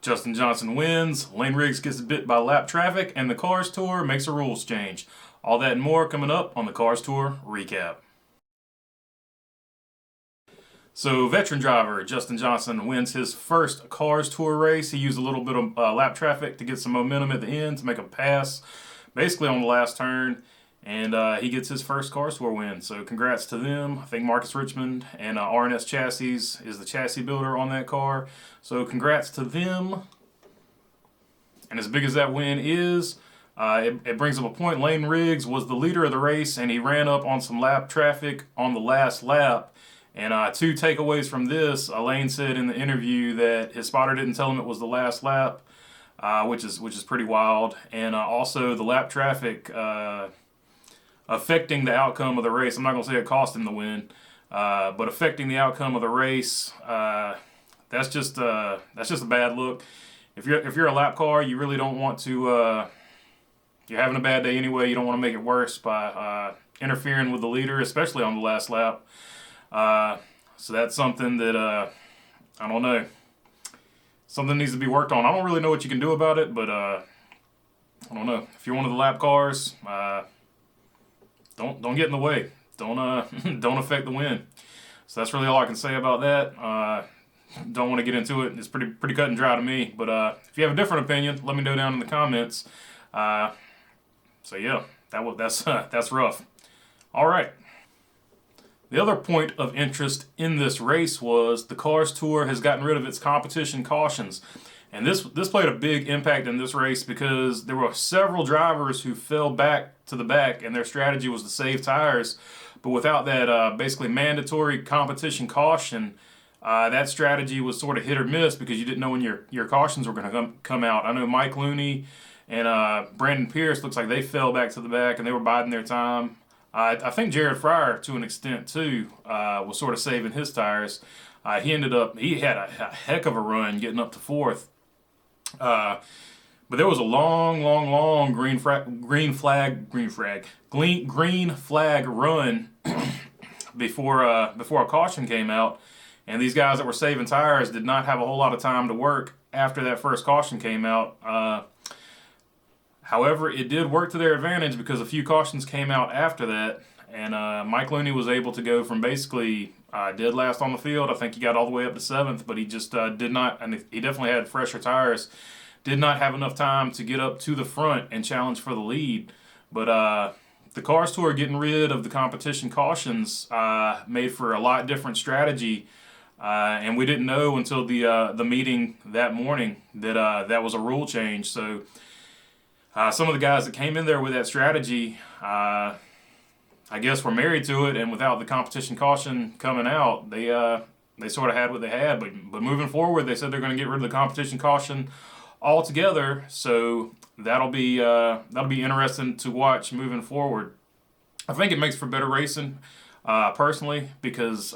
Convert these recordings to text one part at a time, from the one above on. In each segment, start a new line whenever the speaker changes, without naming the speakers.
Justin Johnson wins, Layne Riggs gets bit by lap traffic, and the Cars Tour makes a rules change. All that and more coming up on the Cars Tour Recap. So, veteran driver Justin Johnson wins his first Cars Tour race. He used a little bit of lap traffic to get some momentum at the end to make a pass, basically on the last turn, and he gets his first Cars Tour win. So, congrats to them. I think Marcus Richmond and R&S Chassis is the chassis builder on that car. So, congrats to them. And as big as that win is, it brings up a point. Layne Riggs was the leader of the race, and he ran up on some lap traffic on the last lap. And two takeaways from this: Layne said in the interview that his spotter didn't tell him it was the last lap, which is pretty wild. And also the lap traffic affecting the outcome of the race. I'm not going to say it cost him the win, but affecting the outcome of the race. That's just a bad look. If you're a lap car, you really don't want to. You're having a bad day anyway. You don't want to make it worse by interfering with the leader, especially on the last lap. So that's something that, I don't know, something needs to be worked on. I don't really know what you can do about it, but, I don't know. If you're one of the lap cars, don't get in the way. Don't, don't affect the win. So that's really all I can say about that. Don't want to get into it. It's pretty cut and dry to me, but, if you have a different opinion, let me know down in the comments. So yeah, that's rough. All right. The other point of interest in this race was the Cars Tour has gotten rid of its competition cautions. And this played a big impact in this race because there were several drivers who fell back to the back and their strategy was to save tires. But without that basically mandatory competition caution, that strategy was sort of hit or miss because you didn't know when your cautions were going to come out. I know Mike Looney and Brandon Pierce looks like they fell back to the back and they were biding their time. I think Jared Fryer, to an extent, too, was sort of saving his tires. He had a heck of a run getting up to fourth. But there was a long green flag run before a caution came out. And these guys that were saving tires did not have a whole lot of time to work after that first caution came out. However, it did work to their advantage because a few cautions came out after that, and Mike Looney was able to go from basically dead last on the field. I think he got all the way up to 7th, but he just did not, and he definitely had fresher tires, did not have enough time to get up to the front and challenge for the lead. But the Cars Tour getting rid of the competition cautions made for a lot different strategy, and we didn't know until the meeting that morning that that was a rule change. So. Some of the guys that came in there with that strategy, I guess, were married to it, and without the competition caution coming out, they sort of had what they had. But moving forward, they said they're going to get rid of the competition caution altogether. So that'll be interesting to watch moving forward. I think it makes for better racing, personally, because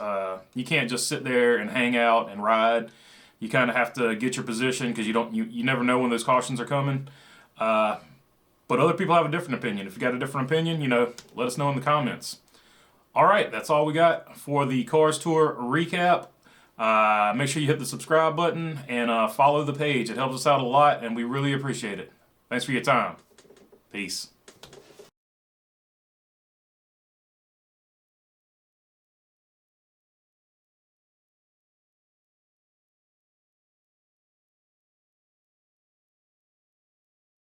you can't just sit there and hang out and ride. You kind of have to get your position because you never know when those cautions are coming. But other people have a different opinion. If you got a different opinion, let us know in the comments. All right, that's all we got for the Cars Tour recap. Make sure you hit the subscribe button and follow the page. It helps us out a lot, and we really appreciate it. Thanks for your time. Peace.